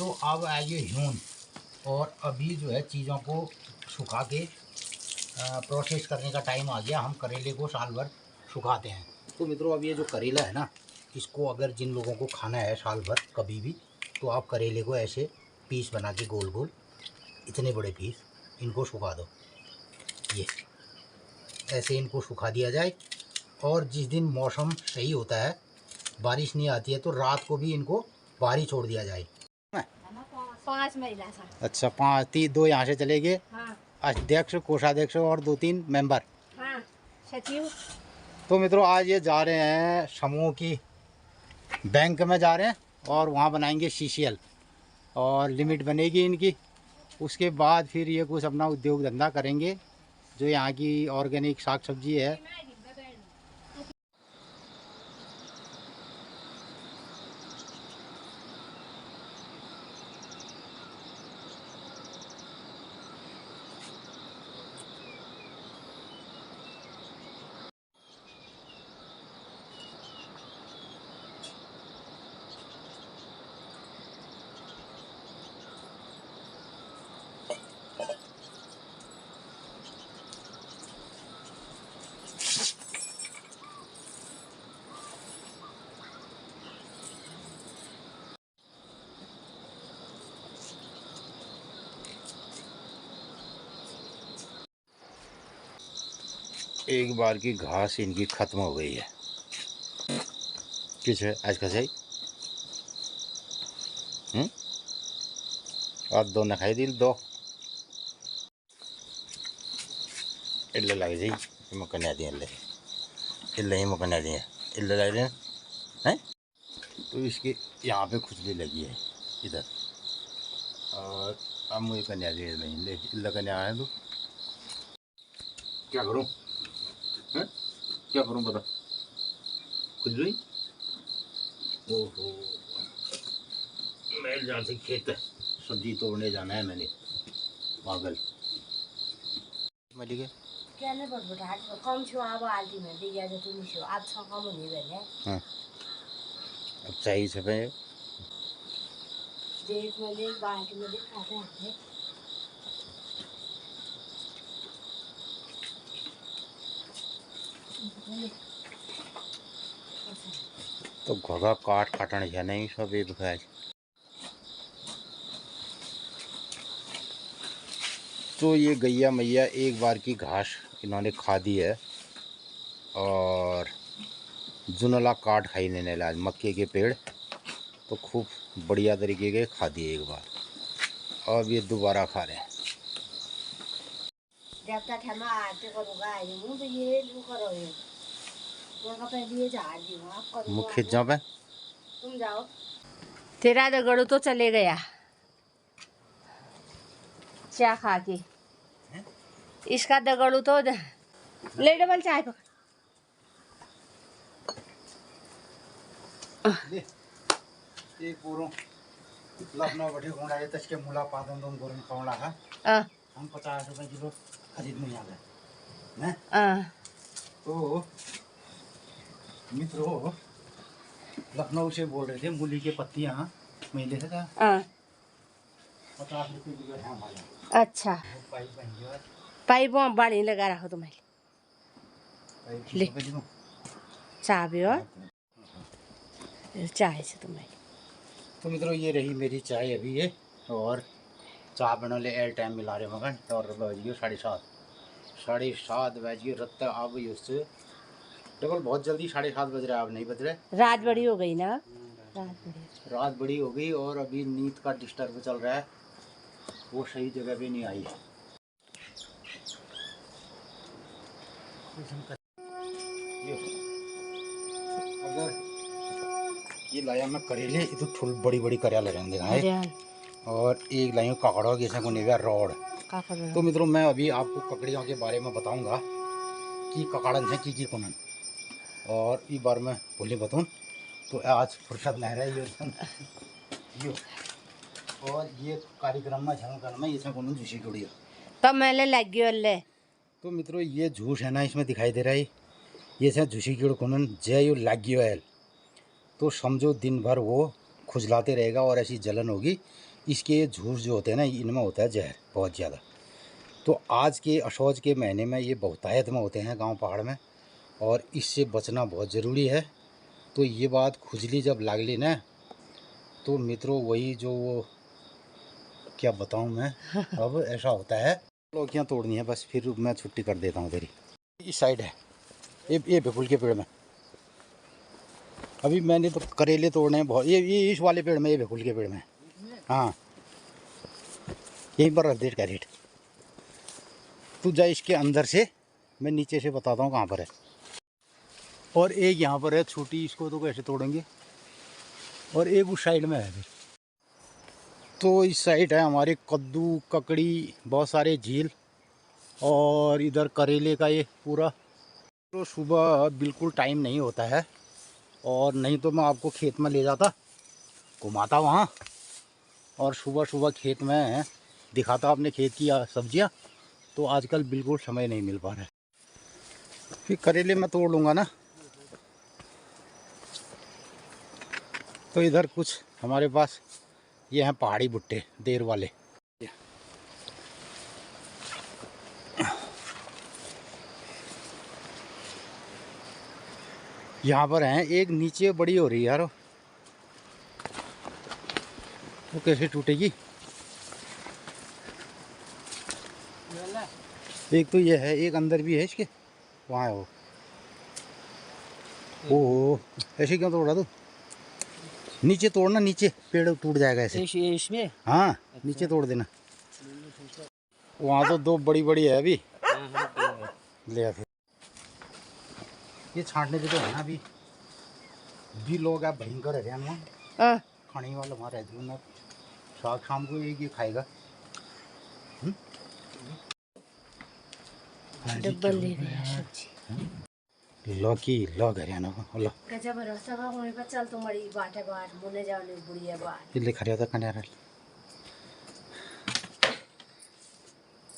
तो अब आइए ह्यून, और अभी जो है चीज़ों को सुखा के प्रोसेस करने का टाइम आ गया। हम करेले को साल भर सुखाते हैं। तो मित्रों, अब ये जो करेला है ना, इसको अगर जिन लोगों को खाना है साल भर कभी भी, तो आप करेले को ऐसे पीस बना के गोल गोल, इतने बड़े पीस, इनको सुखा दो। ये ऐसे इनको सुखा दिया जाए, और जिस दिन मौसम सही होता है, बारिश नहीं आती है, तो रात को भी इनको बाहर ही छोड़ दिया जाए। 5 महिला था। अच्छा, 2 यहाँ से चले गए। हाँ। अध्यक्ष, कोषाध्यक्ष और 2-3 मेंबर। हाँ, सचिव। तो मित्रों, आज ये जा रहे हैं समूह की बैंक में जा रहे हैं, और वहाँ बनाएंगे CCL, और लिमिट बनेगी इनकी। उसके बाद फिर ये कुछ अपना उद्योग धंधा करेंगे, जो यहाँ की ऑर्गेनिक साग सब्जी है। एक बार की घास इनकी खत्म हो गई है। किस है आज का सही? और 2 न खाई दिल 2 इल्ले लग जाई मकन्या दी इल्ले ही मकन्या दी इल्ले लग रहे हैं। तो इसके यहाँ पे खुजली लगी है इधर, और अब मुझे कन्या दी नहीं ले इल्ला कन्या आए। तो क्या करूँ? क्या करूँ बता? खुजली, ओहो, मैं जाते खेत सब्जी तोड़ने जाना है मैंने, पागल मलिक क्या नहीं बट हाट कम छो अब आल्टी में दिया जो तुम छो आज छ कम नहीं बने। हाँ, अब चाहिए सब है। देख में देख बाल्टी में देख खाते हैं। तो घोगा काट काटने है नहीं सब एक है। तो ये गैया मैया एक बार की घास इन्होंने खा दी है, और जुनला काट खाई लेने लाज मक्के के पेड़ तो खूब बढ़िया तरीके के खा दिए एक बार, और अब ये दोबारा खा रहे हैं। जब तक हम आते करूँगा ये तो ये लू करो ये यहाँ पे लिए जा रही हूँ आप करो। मुख्य जब है तुम जाओ। तेरा दगड़ू तो चले गया चाय खा के, इसका दगड़ू तो ले डबल चाय पकड़। एक पूरो लखनऊ बैठे घोड़ा है तस्के मुला पादन दोन गोरन कौड़ा है। हम 50 रुपए किलो खरीद नहीं आ गए हैं। तो मित्रों, लखनऊ से बोल रहे थे मूली के पत्तियाँ मैले से था 50 रुपए किलो है हमारे। अच्छा, पाइप बाड़ी लगा रखो तुम्हारे ले चाय भी और चाय से तुम्हारी। तो मित्रों, ये रही मेरी चाय अभी ये, और चाय बना ले एयर टाइम मिला रहे मगन, और बज गई 7:30 बज गई रत्ता। अब उससे डबल बहुत जल्दी 7:30 बज रहा है, अब नहीं बज रहे। रात बड़ी हो गई ना, रात बड़ी हो गई, और अभी नींद का डिस्टर्ब चल रहा है, वो सही जगह पे नहीं आई। अगर ये लाया मैं करेले, ये तो थोड़ी बड़ी बड़ी करेला रहेंगे है, और एक लाइयों काकड़ों की को नहीं रोड। तो मित्रों, मैं अभी आपको ककड़ियों के बारे में बताऊंगा कि ककड़न से की कुनन, और इस बार मैं बोले बताऊँ तो आज फुर्सत नहीं रही यो, और ये कार्यक्रम में झलकर में इसमें कौन झूठी जुड़ी तब मैंने लग गई। तो मित्रों, ये झूठ है ना इसमें दिखाई दे रहा है, ये से झूठी कीड़ कौन जय यू लग गयो है। तो समझो दिन भर वो खुजलाते रहेगा और ऐसी जलन होगी। इसके ये झूठ जो होते हैं ना, इनमें होता है जहर बहुत ज़्यादा। तो आज के असौज के महीने में ये बहुतायत में होते हैं गांव पहाड़ में, और इससे बचना बहुत ज़रूरी है। तो ये बात खुजली जब लागली ना, तो मित्रों वही जो वो क्या बताऊं मैं, अब ऐसा होता है। लौकियाँ तोड़नी है बस, फिर मैं छुट्टी कर देता हूँ तेरी। इस साइड है ये बेकुल के पेड़ में। अभी मैंने तो करेले तोड़ने हैं बहुत। ये इस वाले पेड़ में, ये बेकुल के पेड़ में। हाँ यहीं पर रख दे कैरेट। तू जा इसके अंदर से, मैं नीचे से बताता हूँ कहाँ पर है। और एक यहाँ पर है छोटी, इसको तो कैसे तोड़ेंगे। और एक उस साइड में है। फिर तो इस साइड है हमारे कद्दू, ककड़ी, बहुत सारे झील, और इधर करेले का ये पूरा। तो सुबह बिल्कुल टाइम नहीं होता है, और नहीं तो मैं आपको खेत में ले जाता, घुमाता वहाँ, और सुबह सुबह खेत में दिखाता अपने खेत की सब्जियाँ। तो आजकल बिल्कुल समय नहीं मिल पा रहा है। फिर करेले मैं तोड़ लूँगा ना। तो इधर कुछ हमारे पास ये हैं पहाड़ी भुट्टे देर वाले। यहाँ पर हैं, एक नीचे बड़ी हो रही है यार, वो कैसे टूटेगी। एक तो ये है, एक अंदर भी है इसके, वहाँ है वो। ओहो ऐसे क्यों तोड़ा तू? नीचे तोड़ना, नीचे पेड़ टूट जाएगा ऐसे। इसमें हाँ नीचे तोड़ देना। वहाँ तो दो बड़ी बड़ी है अभी। ले आ फिर। ये छांटने के तो है ना अभी भी लोग आप भयंकर है वहाँ खाने वाला वहाँ रहते हैं ना। शाम को एक ये खाएगा। डब्बल ले गया सब्जी। लौकी लौक हरियाणा को लो कैसा भरोसा का होने पर चल तुम बड़ी बाटे बाट मुने जाने बुढ़िया बाट ये लिखा रहता कन्या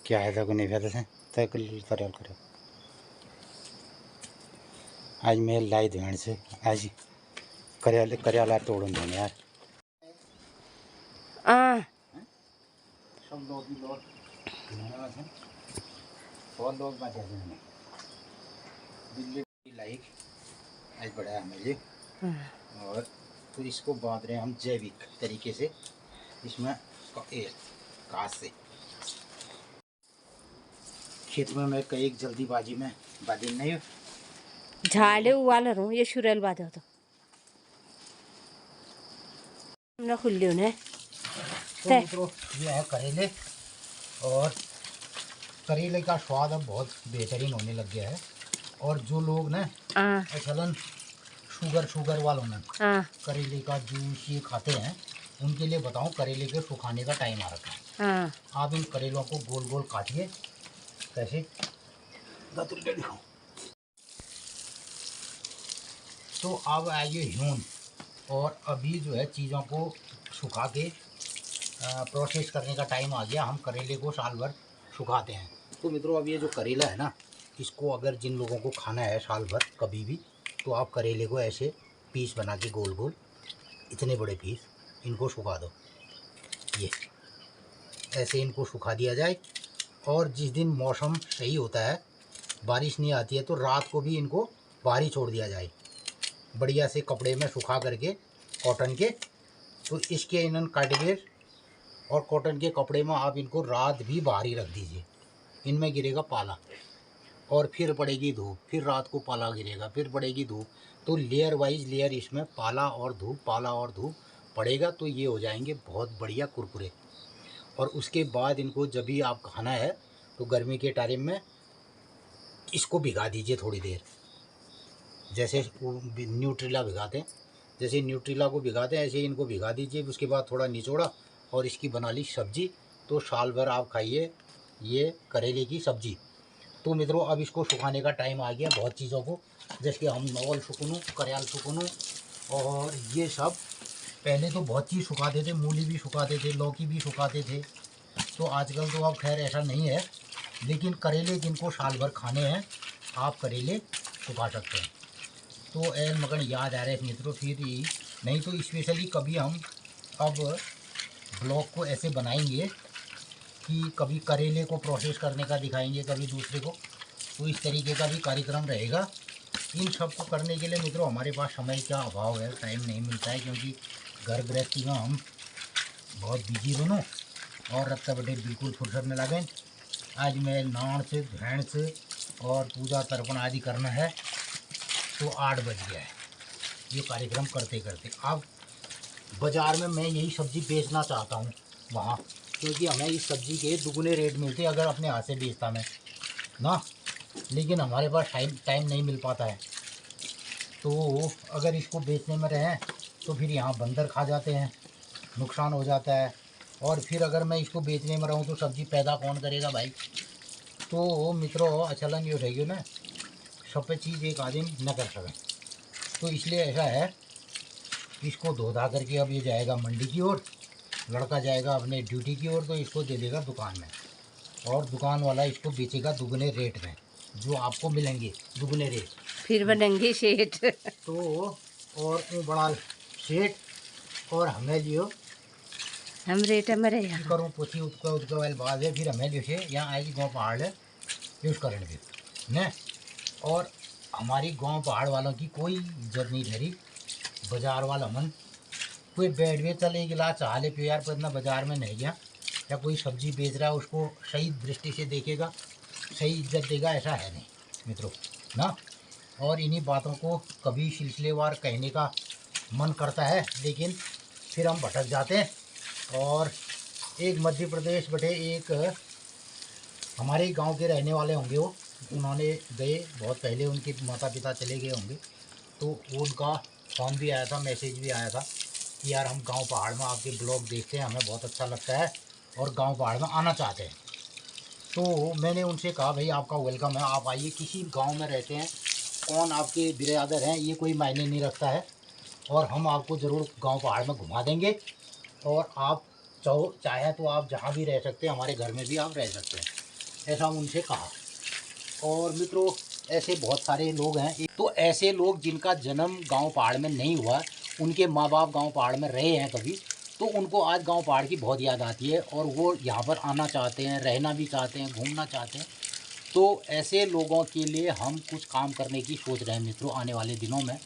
क्या है था को नहीं फैदा से तय कर तरल करो। आज मैं लाई ध्यान से आज करियाला तोड़न देने यार। सब लोग भी लोग बहुत लोग बचे हैं। दिल्ली लाइक आज बड़ा है मुझे। और तो इसको बांध रहे हैं हम जैविक तरीके से, इसमें घास से। खेत में मैं कई जल्दीबाजी में बादी नहीं झाले उवाल रू ये शुरल बात हो तो ना खुल्ले ने। तो मित्रों ये है करेले, और करेले का स्वाद अब बहुत बेहतरीन होने लग गया है। और जो लोग ना मसलन शुगर वालों ने करेले का जूस ये खाते हैं, उनके लिए बताऊं करेले के सुखाने का टाइम आ रखा है। आप इन करेलों को गोल गोल काटिए कैसे दिखाऊं। तो अब आइए ह्यून, और अभी जो है चीज़ों को सुखा के प्रोसेस करने का टाइम आ गया। हम करेले को साल भर सुखाते हैं। तो मित्रों अब ये जो करेला है ना, इसको अगर जिन लोगों को खाना है साल भर कभी भी, तो आप करेले को ऐसे पीस बना के गोल गोल, इतने बड़े पीस, इनको सुखा दो। ये ऐसे इनको सुखा दिया जाए। और जिस दिन मौसम सही होता है, बारिश नहीं आती है, तो रात को भी इनको बाहर ही छोड़ दिया जाए बढ़िया से कपड़े में सुखा करके कॉटन के। तो इसके इन्होंने काटवेर और कॉटन के कपड़े में आप इनको रात भी बाहर ही रख दीजिए। इनमें गिरेगा पाला, और फिर पड़ेगी धूप, फिर रात को पाला गिरेगा, फिर पड़ेगी धूप। तो लेयर वाइज लेयर इसमें पाला और धूप पड़ेगा। तो ये हो जाएंगे बहुत बढ़िया कुरकुरे। और उसके बाद इनको जब भी आप खाना है, तो गर्मी के टाइम में इसको भिगा दीजिए थोड़ी देर, जैसे न्यूट्रिला भिगाते हैं, जैसे न्यूट्रिला को भिगाते हैं ऐसे ही इनको भिगा दीजिए। उसके बाद थोड़ा निचोड़ा और इसकी बना ली सब्जी। तो साल भर आप खाइए ये करेले की सब्जी। तो मित्रों अब इसको सुखाने का टाइम आ गया बहुत चीज़ों को, जैसे हम नवल सुकूनू, करियाल सुकूनू, और ये सब पहले तो बहुत चीज़ सुखाते थे। मूली भी सुखाते थे, लौकी भी सुखाते थे। तो आजकल तो अब खैर ऐसा नहीं है, लेकिन करेले जिनको साल भर खाने हैं, आप करेले सुखा सकते हैं। तो ऐन मगन याद आ रहा है मित्रों, फिर नहीं तो स्पेशली कभी हम अब ब्लॉग को ऐसे बनाएंगे कि कभी करेले को प्रोसेस करने का दिखाएंगे, कभी दूसरे को, तो इस तरीके का भी कार्यक्रम रहेगा। इन सब को करने के लिए मित्रों हमारे पास समय का अभाव है, टाइम नहीं मिलता है, क्योंकि घर गृहस्थी में हम बहुत बिजी दोनों और रखता बटे बिल्कुल फुर्सत में लगे। आज मैं नान से धैन से और पूजा तर्पण आदि करना है, तो 8 बज गया है ये कार्यक्रम करते करते। अब बाज़ार में मैं यही सब्ज़ी बेचना चाहता हूँ वहाँ, क्योंकि हमें इस सब्ज़ी के दुगने रेट मिलते अगर अपने हाथ से बेचता मैं ना, लेकिन हमारे पास टाइम नहीं मिल पाता है। तो अगर इसको बेचने में रहें तो फिर यहाँ बंदर खा जाते हैं, नुकसान हो जाता है, और फिर अगर मैं इसको बेचने में रहूँ तो सब्ज़ी पैदा कौन करेगा भाई। तो मित्रों अचलन ये रहेगी ना, सब चीज़ एक आदमी न कर सके, तो इसलिए ऐसा है, इसको धो धा करके अब ये जाएगा मंडी की ओर, लड़का जाएगा अपने ड्यूटी की ओर, तो इसको दे देगा दुकान में, और दुकान वाला इसको बेचेगा दुगने रेट में, जो आपको मिलेंगे दुगने रेट, फिर बनेंगे सेठ। तो और वो बड़ा सेठ, और हमें लियो हम रेट में रहे करूँ पूछी उसका वाले बाद है, फिर हमें जैसे यहाँ आएगी गाँव पहाड़ है यूज़ करेंगे न, और हमारी गांव पहाड़ वालों की कोई इज्जत नहीं ठहरी। बाज़ार वाला मन कोई बैठ भी चले गिलास चाह ले पियो यार, पर इतना बाज़ार में नहीं गया, या कोई सब्ज़ी बेच रहा है उसको सही दृष्टि से देखेगा, सही इज्जत देगा, ऐसा है नहीं मित्रों ना। और इन्हीं बातों को कभी सिलसिलेवार कहने का मन करता है, लेकिन फिर हम भटक जाते हैं। और एक मध्य प्रदेश बटे एक हमारे गांव के रहने वाले होंगे, वो उन्होंने गए बहुत पहले, उनके माता पिता चले गए होंगे, तो उनका फ़ोन भी आया था, मैसेज भी आया था कि यार हम गांव पहाड़ में आपके ब्लॉग देखते हैं, हमें बहुत अच्छा लगता है और गांव पहाड़ में आना चाहते हैं। तो मैंने उनसे कहा भाई आपका वेलकम है, आप आइए, किसी गांव में रहते हैं, कौन आपके बिरादर हैं ये कोई मायने नहीं रखता है, और हम आपको ज़रूर गांव पहाड़ में घुमा देंगे, और आप चाहे तो आप जहाँ भी रह सकते हैं, हमारे घर में भी आप रह सकते हैं, ऐसा उनसे कहा। और मित्रों ऐसे बहुत सारे लोग हैं, तो ऐसे लोग जिनका जन्म गांव पहाड़ में नहीं हुआ, उनके माँ बाप गांव पहाड़ में रहे हैं कभी, तो उनको आज गांव पहाड़ की बहुत याद आती है, और वो यहाँ पर आना चाहते हैं, रहना भी चाहते हैं, घूमना चाहते हैं। तो ऐसे लोगों के लिए हम कुछ काम करने की सोच रहे हैं मित्रों आने वाले दिनों में,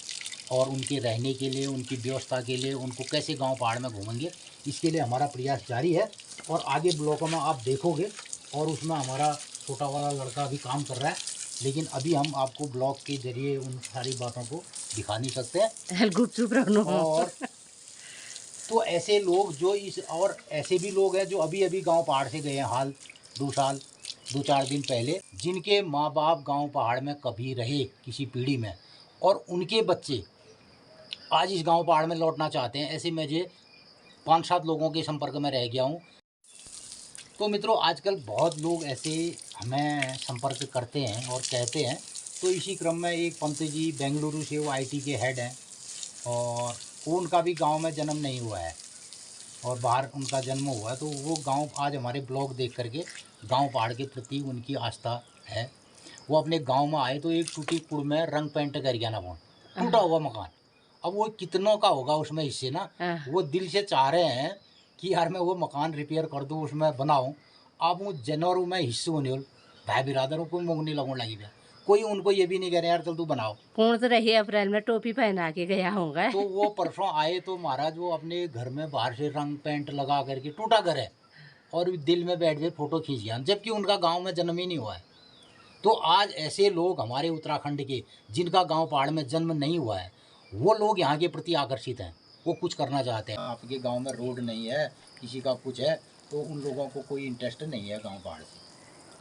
और उनके रहने के लिए, उनकी व्यवस्था के लिए, उनको कैसे गांव पहाड़ में घूमेंगे, इसके लिए हमारा प्रयास जारी है। और आगे ब्लॉकों में आप देखोगे, और उसमें हमारा छोटा वाला लड़का भी काम कर रहा है, लेकिन अभी हम आपको ब्लॉग के जरिए उन सारी बातों को दिखा नहीं सकते हैं। गुपचुप रखना। और तो ऐसे लोग जो इस, और ऐसे भी लोग हैं जो अभी अभी गांव पहाड़ से गए हैं, हाल 2 4 दिन पहले, जिनके माँ बाप गांव पहाड़ में कभी रहे किसी पीढ़ी में, और उनके बच्चे आज इस गांव पहाड़ में लौटना चाहते हैं। ऐसे मैं 5 7 लोगों के संपर्क में रह गया हूँ। तो मित्रों आजकल बहुत लोग ऐसे हमें संपर्क करते हैं और कहते हैं, तो इसी क्रम में एक पंत जी बेंगलुरु से, वो IT के हेड हैं, और उनका भी गांव में जन्म नहीं हुआ है और बाहर उनका जन्म हुआ है, तो वो गांव आज हमारे ब्लॉग देख करके गांव पहाड़ के प्रति उनकी आस्था है। वो अपने गांव में आए तो एक टूटी कुड़ में रंग पेंट कर गया ना, वो टूटा हुआ मकान, अब वो कितनों का होगा उसमें हिस्से ना, वो दिल से चाह रहे हैं कि यार मैं वो मकान रिपेयर कर दूँ, उसमें बनाऊँ। अब वो जानवरों में हिस्से होने भाई बिरादरों को मोगनी लगने लगी है, कोई उनको ये भी नहीं कह रहे यार चल तू बनाओ। कौन तो रही अप्रैल में टोपी पहना के गया होगा। तो वो परसों आए तो महाराज वो अपने घर में बाहर से रंग पेंट लगा करके, टूटा घर है, और दिल में बैठ गए फोटो खींच गया, जबकि उनका गांव में जन्म ही नहीं हुआ है। तो आज ऐसे लोग हमारे उत्तराखंड के, जिनका गांव पहाड़ में जन्म नहीं हुआ है, वो लोग यहाँ के प्रति आकर्षित हैं, वो कुछ करना चाहते हैं। आपके गांव में रोड नहीं है, किसी का कुछ है, तो उन लोगों को कोई इंटरेस्ट नहीं है गांव पहाड़ से।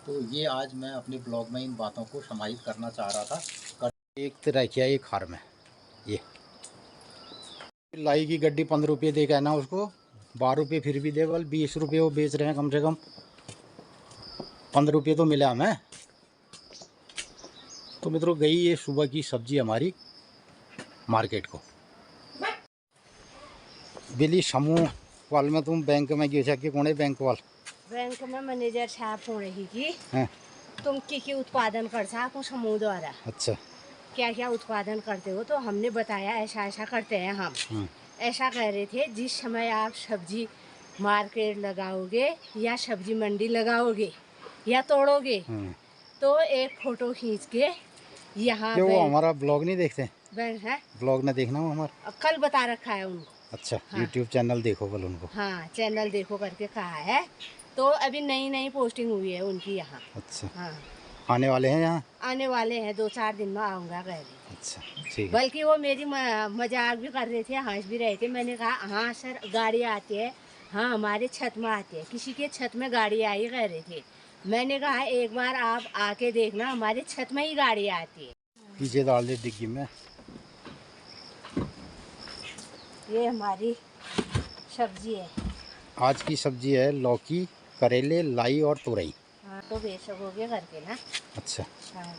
तो ये आज मैं अपने ब्लॉग में इन बातों को समाहित करना चाह रहा था। एक तरह किया एक हार में ये लाई की गड्डी 15 रुपये दे के ना, उसको 12 रुपये फिर भी दे, बल 20 रुपये वो बेच रहे हैं, कम से कम 15 रुपये तो मिला हमें। तो मित्रों गई ये सुबह की सब्जी हमारी मार्केट को। बिली समूह वाल में तुम बैंक में गए थे कि कौन है बैंक वाल? बैंक में मैनेजर साहब हो रही की हैं? तुम की उत्पादन कर सको समूह द्वारा। अच्छा, क्या क्या उत्पादन करते हो, तो हमने बताया ऐसा ऐसा करते हैं हम। ऐसा कह रहे थे जिस समय आप सब्जी मार्केट लगाओगे या सब्जी मंडी लगाओगे या तोड़ोगे तो एक फ़ोटो खींच के यहाँ क्यों वो हमारा ब्लॉग नहीं देखते? है ब्लॉग ना देखना हो हमारा? कल बता रखा है उनको। अच्छा हाँ। यूट्यूब चैनल देखो बोल उनको। हाँ चैनल देखो करके कहा है, तो अभी नई नई पोस्टिंग हुई है उनकी यहाँ। अच्छा हाँ आने वाले हैं यहाँ? आने वाले हैं, 2-4 दिन में आऊँगा कह रही। अच्छा ठीक है। बल्कि वो मेरी मजाक भी कर रहे थे, हंस भी रहे थे। मैंने कहा हाँ सर गाड़ी आती है, हाँ हमारे छत में आती है, किसी के छत में गाड़ी आई कह रहे थे। मैंने कहा एक बार आप आके देखना, हमारे छत में ही गाड़ी आती है। पीछे डाल दे डिग्गी में। ये हमारी सब्जी है। आज की सब्जी है लौकी, करेले, लाई और तुरई। हाँ तो बेच सकोगे करके ना। अच्छा हाँ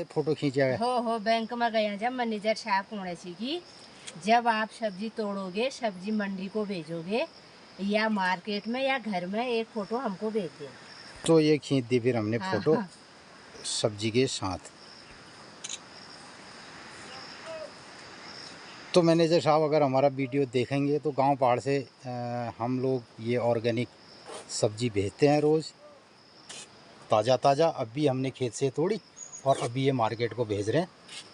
फोटो खींचा है। हो बैंक में गया जब मैनेजर साहब कोने सी की, जब आप सब्जी तोड़ोगे सब्जी मंडी को भेजोगे या मार्केट में या घर में, एक फ़ोटो हमको भेज दे। तो ये खींच दी फिर हमने फोटो हाँ। सब्जी के साथ। तो मैनेजर साहब अगर हमारा वीडियो देखेंगे तो गांव पहाड़ से हम लोग ये ऑर्गेनिक सब्जी भेजते हैं रोज़, ताज़ा ताज़ा। अभी हमने खेत से तोड़ी और अभी ये मार्केट को भेज रहे हैं।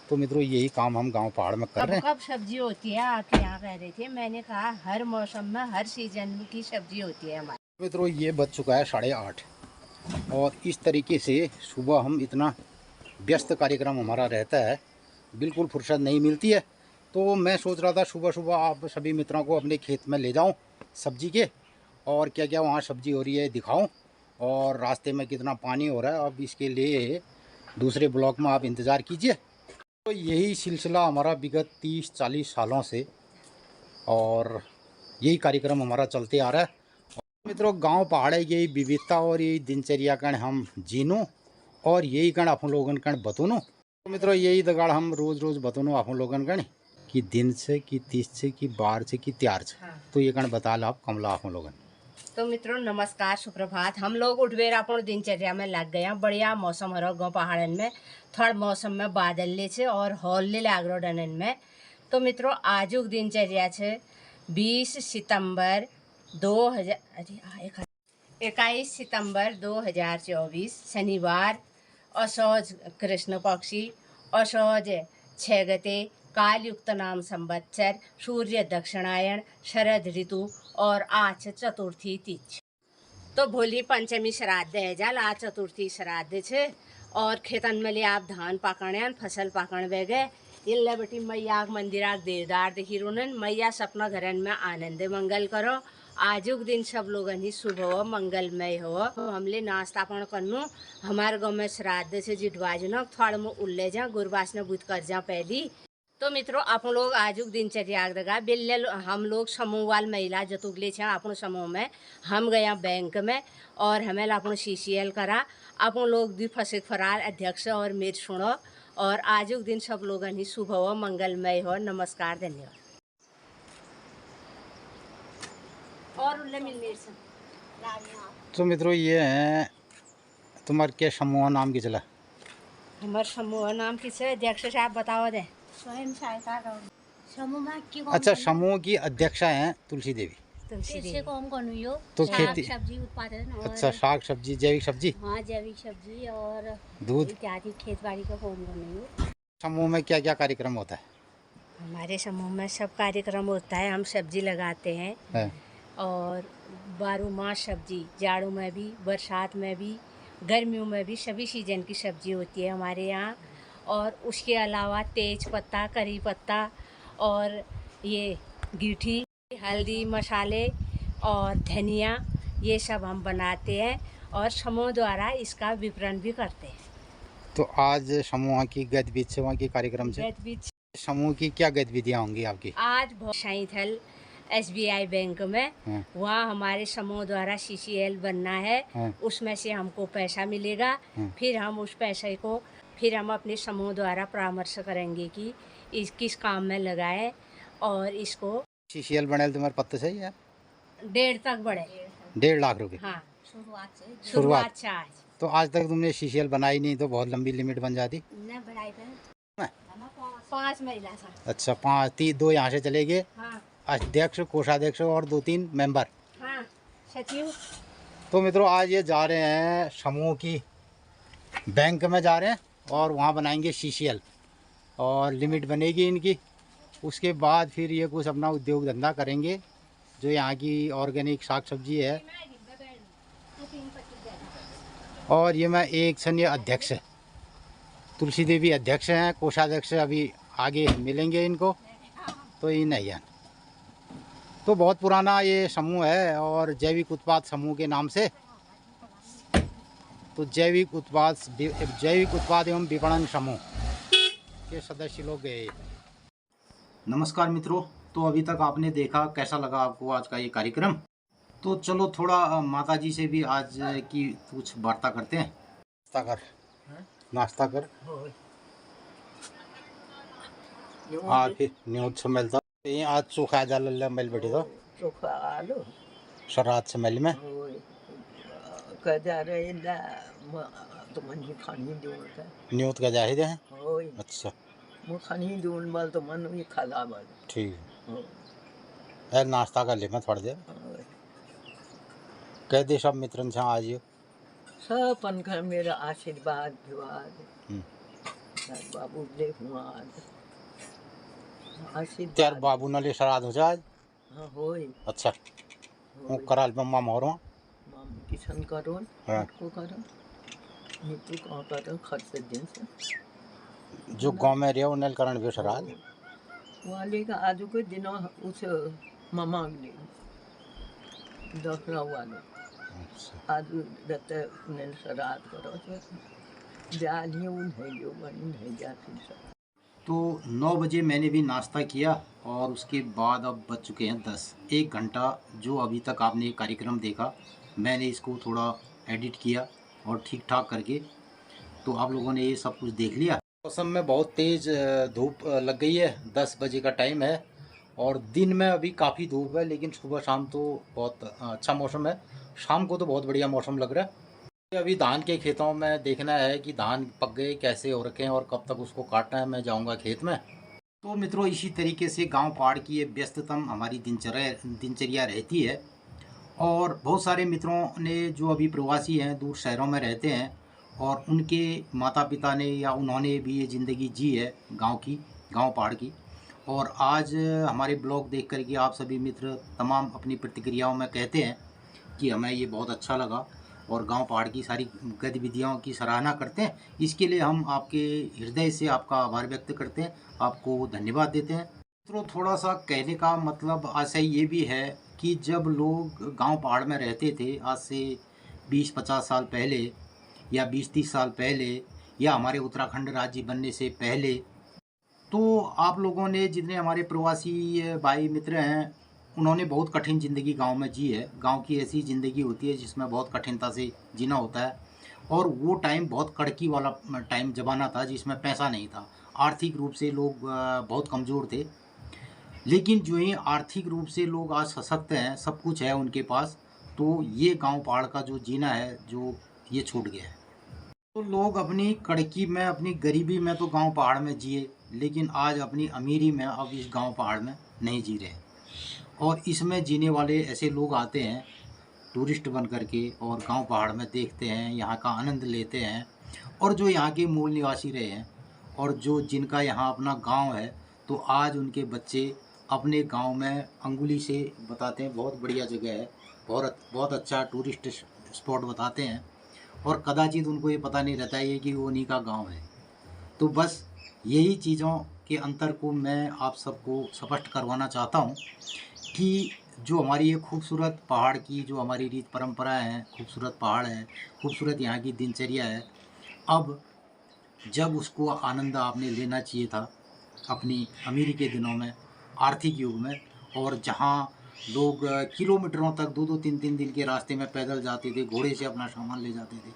तो मित्रों यही काम हम गांव पहाड़ में कर रहे हैं। कब सब्जी होती है आके यहाँ कह रहे थे, मैंने कहा हर मौसम में हर सीजन की सब्जी होती है हमारी। मित्रों ये बज चुका है 8:30 और इस तरीके से सुबह हम इतना व्यस्त कार्यक्रम हमारा रहता है, बिल्कुल फुर्सत नहीं मिलती है। तो मैं सोच रहा था सुबह सुबह आप सभी मित्रों को अपने खेत में ले जाऊं सब्जी के, और क्या क्या वहाँ सब्जी हो रही है दिखाऊं, और रास्ते में कितना पानी हो रहा है। अब इसके लिए दूसरे ब्लॉक में आप इंतज़ार कीजिए। तो यही सिलसिला हमारा विगत 30-40 सालों से, और यही कार्यक्रम हमारा चलते आ रहा है। मित्रों गांव पहाड़ है यही विविधता और यही दिनचर्या कण हम जीनो, और यही कण आप लोगन कण बतूनो। तो मित्रों यही दगाड़ हम रोज़ रोज़ बतूनो आप लोगन कण कि दिन से कि 30 से कि 12 से कि 3 से। हाँ। तो ये कण बता ला आप कमला आप लोगन। तो मित्रों नमस्कार सुप्रभात। हम लोग उठवेर अपन दिनचर्या में लग गए हैं। बढ़िया मौसम हो रहा गाँव पहाड़न में, थोड़ा मौसम में बादल से और हौले लाग रहा डनन में। तो मित्रों आजुक दिनचर्या है 20 सितंबर 21 सितंबर 2024 शनिवार, असौज कृष्ण पक्षी, असौज 6 गते, कालयुक्त नाम संवत्सर, सूर्य दक्षिणायन, शरद ऋतु और आज चतुर्थी तिथि। तो भोली पंचमी श्राद्ध है जाल, आज चतुर्थी श्राद्ध छे। और खेतन में ले आप धान पाकण फसल पाकण बह गए। इल्ले बेटी मैया मंदिर देवदार देखी रोनन, मैया सपना घरन में आनंद मंगल करो। आजुक दिन सब लोगन ही शुभ हो, मंगलमय हो। हमले नाश्ता पण करनू, हमारे गाँव में श्राद्ध से जिटवाज न थोड़ा में उल्ले जा गुरबास ने बुध कर जा पहली। तो मित्रों आप लोग आजुक दिनचर्या दगा बिल्ले हम लोग समूह वाल महिला जतुगले छे अपन समूह में हम गया बैंक में, और हमें अपन CCL करा। अपन लोग द्विफसिक फरार अध्यक्ष और मेर सुनो, और आजुक दिन सब लोगन ही शुभ हो, मंगलमय हो। नमस्कार, धन्यवाद। और उल्ले मिलने से तो मित्रों ये हैं तुम्हारे क्या समूह नाम की चला? हमारे समूह नाम किसे अध्यक्ष साहब बताओ दे। स्वयं सहायता समूह में की अच्छा समूह की अध्यक्षा हैं तुलसी देवी। तुलसी से देवी। कौन कौन हुई हो? तो साग खेती सब्जी उत्पादन और अच्छा साग सब्जी जैविक सब्जी हाँ जैविक सब्जी और दूध इत्यादि खेती बाड़ी का कौन कौन हुई हो? समूह में क्या क्या कार्यक्रम होता है? हमारे समूह में सब कार्यक्रम होता है, हम सब्जी लगाते हैं है। और 12 मास सब्जी, जाड़ों में भी, बरसात में भी, गर्मियों में भी, सभी सीजन की सब्जी होती है हमारे यहाँ। और उसके अलावा तेज पत्ता, करी पत्ता और ये गीठी, हल्दी, मसाले और धनिया, ये सब हम बनाते हैं और समूह द्वारा इसका वितरण भी करते हैं। तो आज समूह की गतिविधियों की कार्यक्रम से गतिविधि समूह की क्या गतिविधियाँ होंगी आपकी? आज साइथल SBI बैंक में वहाँ हमारे समूह द्वारा CCL बनना है, उसमें से हमको पैसा मिलेगा। फिर हम उस पैसे को फिर हम अपने समूह द्वारा परामर्श करेंगे कि इस किस काम में लगाए, और इसको CCL बने तुम्हारे पत्ते से यार 1.5 तक बढ़े। 1.5 लाख रुपए हाँ शुरुआत से से आज। तो आज तक तुमने CCL बनाई नहीं तो बहुत लंबी लिमिट बन जाती। न बढ़ाई पे 5 महिला सा। अच्छा, 2 यहाँ से चले गए, हाँ अध्यक्ष, कोषाध्यक्ष और 2-3 मेंबर। हाँ सचिव। तो मित्रों आज ये जा रहे हैं समूह की बैंक में जा रहे हैं और वहाँ बनाएंगे CCL और लिमिट बनेगी इनकी। उसके बाद फिर ये कुछ अपना उद्योग धंधा करेंगे। जो यहाँ की ऑर्गेनिक साग सब्जी है। और ये मैं एक सन्य अध्यक्ष है, तुलसी देवी अध्यक्ष हैं, कोषाध्यक्ष अभी आगे मिलेंगे इनको। तो ये नहीं है, तो बहुत पुराना ये समूह है और जैविक उत्पाद समूह के नाम से। तो जैविक उत्पाद एवं विपणन समूह के सदस्य लोग गए। नमस्कार मित्रों, तो अभी तक आपने देखा, कैसा लगा आपको आज का ये कार्यक्रम? तो चलो थोड़ा माता जी से भी आज की कुछ वार्ता करते हैं। नाश्ता कर हाँ फिर न्यूज से मिलता ये आज चोखा जाल मिल बैठे तो चोखा आलू शरात से मिल में कदा रहे तो मन ही खानी दून का न्यूज का जाहिर है। होय अच्छा मु खानी दून बल तो मन ही खाला बल ठीक है, नाश्ता कर ले मैं थोड़ी देर। कह दे सब मित्रन से आज सब पनखर मेरा आशीर्वाद बाबू देख त्यार बाबू न ले श्राद्ध हो जाए। हाँ होय अच्छा वो कराल मम्मा मोरो किशन करो हाँ को करो नीतू कहाँ करो खर्च दिन से जो गांव में रहे उन्हें करण भी श्राद्ध वाले का आज के दिनों उस मामा ने दखला वाले आज दत्त उन्हें श्राद्ध करो जालिए उन्हें जो बनी नहीं जाती सब। तो 9 बजे मैंने भी नाश्ता किया और उसके बाद अब बज चुके हैं 10। 1 घंटा जो अभी तक आपने ये कार्यक्रम देखा, मैंने इसको थोड़ा एडिट किया और ठीक ठाक करके तो आप लोगों ने ये सब कुछ देख लिया। मौसम में बहुत तेज़ धूप लग गई है, 10 बजे का टाइम है और दिन में अभी काफ़ी धूप है, लेकिन सुबह शाम तो बहुत अच्छा मौसम है। शाम को तो बहुत बढ़िया मौसम लग रहा है। अभी धान के खेतों में देखना है कि धान पक गए, कैसे हो रखे हैं और कब तक उसको काटना है। मैं जाऊंगा खेत में। तो मित्रों इसी तरीके से गांव पहाड़ की ये व्यस्ततम हमारी दिनचर्या रहती है। और बहुत सारे मित्रों ने जो अभी प्रवासी हैं, दूर शहरों में रहते हैं और उनके माता पिता ने या उन्होंने भी ये ज़िंदगी जी है गाँव पहाड़ की। और आज हमारे ब्लॉग देख कर के आप सभी मित्र तमाम अपनी प्रतिक्रियाओं में कहते हैं कि हमें ये बहुत अच्छा लगा और गांव पहाड़ की सारी गतिविधियों की सराहना करते हैं। इसके लिए हम आपके हृदय से आपका आभार व्यक्त करते हैं, आपको धन्यवाद देते हैं। तो थोड़ा सा कहने का मतलब आशय ये भी है कि जब लोग गांव पहाड़ में रहते थे आज से 20-50 साल पहले या 20-30 साल पहले या हमारे उत्तराखंड राज्य बनने से पहले, तो आप लोगों ने जितने हमारे प्रवासी भाई मित्र हैं उन्होंने बहुत कठिन ज़िंदगी गांव में जी है। गांव की ऐसी ज़िंदगी होती है जिसमें बहुत कठिनता से जीना होता है। और वो टाइम बहुत कड़की वाला टाइम ज़माना था जिसमें पैसा नहीं था, आर्थिक रूप से लोग बहुत कमज़ोर थे। लेकिन जो ही आर्थिक रूप से लोग आज सशक्त हैं, सब कुछ है उनके पास, तो ये गांव पहाड़ का जो जीना है जो ये छूट गया है। तो लोग अपनी कड़की में, अपनी गरीबी में तो गाँव पहाड़ में जिए, लेकिन आज अपनी अमीरी में अब इस गाँव पहाड़ में नहीं जी रहे। और इसमें जीने वाले ऐसे लोग आते हैं टूरिस्ट बन करके और गांव पहाड़ में देखते हैं, यहाँ का आनंद लेते हैं। और जो यहाँ के मूल निवासी रहे हैं और जो जिनका यहाँ अपना गांव है, तो आज उनके बच्चे अपने गांव में अंगुली से बताते हैं बहुत बढ़िया जगह है, बहुत अच्छा टूरिस्ट स्पॉट बताते हैं। और कदाचित उनको ये पता नहीं रहता है कि वो उन्हीं का गाँव है। तो बस यही चीज़ों के अंतर को मैं आप सबको स्पष्ट करवाना चाहता हूँ कि जो हमारी ये खूबसूरत पहाड़ की जो हमारी रीत परंपराएं हैं, खूबसूरत पहाड़ है, खूबसूरत यहाँ की दिनचर्या है, अब जब उसको आनंद आपने लेना चाहिए था अपनी अमीरी के दिनों में, आर्थिक युग में, और जहाँ लोग किलोमीटरों तक 2-2, 3-3 दिन के रास्ते में पैदल जाते थे, घोड़े से अपना सामान ले जाते थे।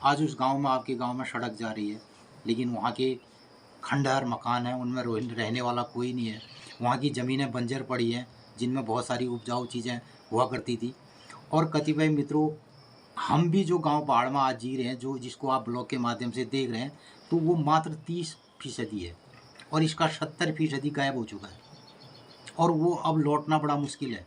आज उस गांव में, आपके गांव में सड़क जा रही है, लेकिन वहाँ के खंडहर मकान हैं, उनमें रहने वाला कोई नहीं है। वहाँ की ज़मीनें बंजर पड़ी हैं जिनमें बहुत सारी उपजाऊ चीज़ें हुआ करती थी। और कतिपय मित्रों, हम भी जो गांव पहाड़ में आज जी रहे हैं, जो जिसको आप ब्लॉग के माध्यम से देख रहे हैं, तो वो मात्र 30% है। और इसका 70% गायब हो चुका है और वो अब लौटना बड़ा मुश्किल है,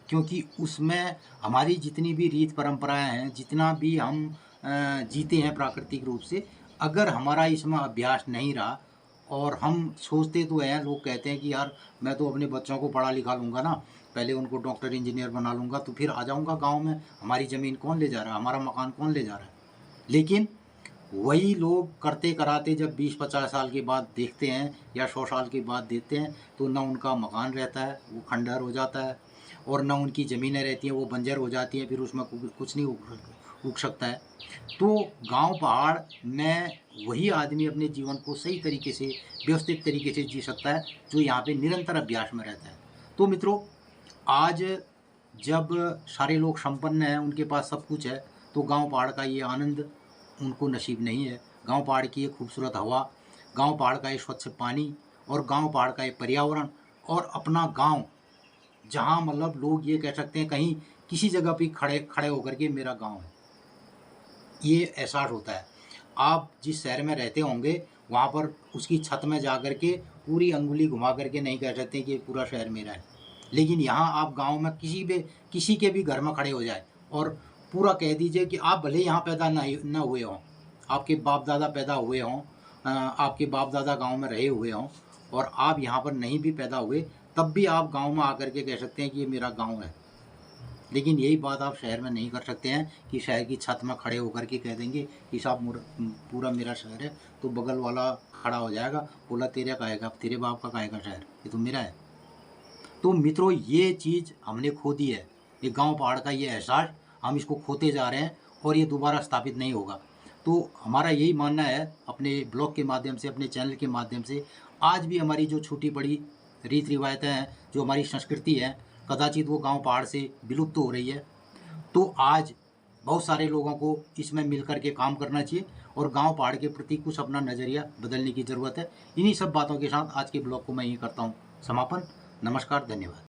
क्योंकि उसमें हमारी जितनी भी रीत परंपराएं हैं, जितना भी हम जीते हैं प्राकृतिक रूप से, अगर हमारा इसमें अभ्यास नहीं रहा और हम सोचते तो हैं, लोग कहते हैं कि यार मैं तो अपने बच्चों को पढ़ा लिखा लूँगा ना, पहले उनको डॉक्टर इंजीनियर बना लूँगा तो फिर आ जाऊँगा गाँव में, हमारी ज़मीन कौन ले जा रहा है, हमारा मकान कौन ले जा रहा है। लेकिन वही लोग करते कराते जब 20-50 साल के बाद देखते हैं या 100 साल के बाद देखते हैं तो ना उनका मकान रहता है, वो खंडहर हो जाता है, और ना उनकी ज़मीनें रहती हैं, वो बंजर हो जाती हैं, फिर उसमें कुछ नहीं उग सकता है। तो गांव पहाड़ में वही आदमी अपने जीवन को सही तरीके से, व्यवस्थित तरीके से जी सकता है जो यहाँ पे निरंतर अभ्यास में रहता है। तो मित्रों, आज जब सारे लोग संपन्न हैं, उनके पास सब कुछ है, तो गांव पहाड़ का ये आनंद उनको नसीब नहीं है। गांव पहाड़ की ये खूबसूरत हवा, गांव पहाड़ का ये स्वच्छ पानी और गांव पहाड़ का ये पर्यावरण और अपना गांव, जहां मतलब लोग ये कह सकते हैं कहीं किसी जगह पे खड़े होकर के मेरा गांव है, ये एहसास होता है। आप जिस शहर में रहते होंगे वहाँ पर उसकी छत में जा कर के पूरी अंगुली घुमा करके नहीं कह सकते कि पूरा शहर मेरा है, लेकिन यहाँ आप गांव में किसी के भी घर में खड़े हो जाए और पूरा कह दीजिए कि आप भले यहाँ पैदा न हुए हों, आपके बाप दादा पैदा हुए हों, आपके बाप दादा गांव में रहे हुए हों और आप यहाँ पर नहीं भी पैदा हुए, तब भी आप गांव में आकर के कह सकते हैं कि ये मेरा गांव है। लेकिन यही बात आप शहर में नहीं कर सकते हैं कि शहर की छत में खड़े होकर के कह देंगे कि साहब पूरा मेरा शहर है, तो बगल वाला खड़ा हो जाएगा, बोला तेरा कहेगा, तेरे बाप का कहेगा शहर, ये तो मेरा है। तो मित्रों, ये चीज़ हमने खो दी है, ये गांव पहाड़ का ये एहसास हम इसको खोते जा रहे हैं और ये दोबारा स्थापित नहीं होगा। तो हमारा यही मानना है, अपने ब्लॉग के माध्यम से, अपने चैनल के माध्यम से, आज भी हमारी जो छोटी बड़ी रीत रिवायतें हैं, जो हमारी संस्कृति है, कदाचित वो गांव पहाड़ से विलुप्त हो रही है। तो आज बहुत सारे लोगों को इसमें मिल कर के काम करना चाहिए और गांव पहाड़ के प्रति कुछ अपना नज़रिया बदलने की ज़रूरत है। इन्हीं सब बातों के साथ आज के ब्लॉग को मैं यही करता हूँ समापन। नमस्कार, धन्यवाद।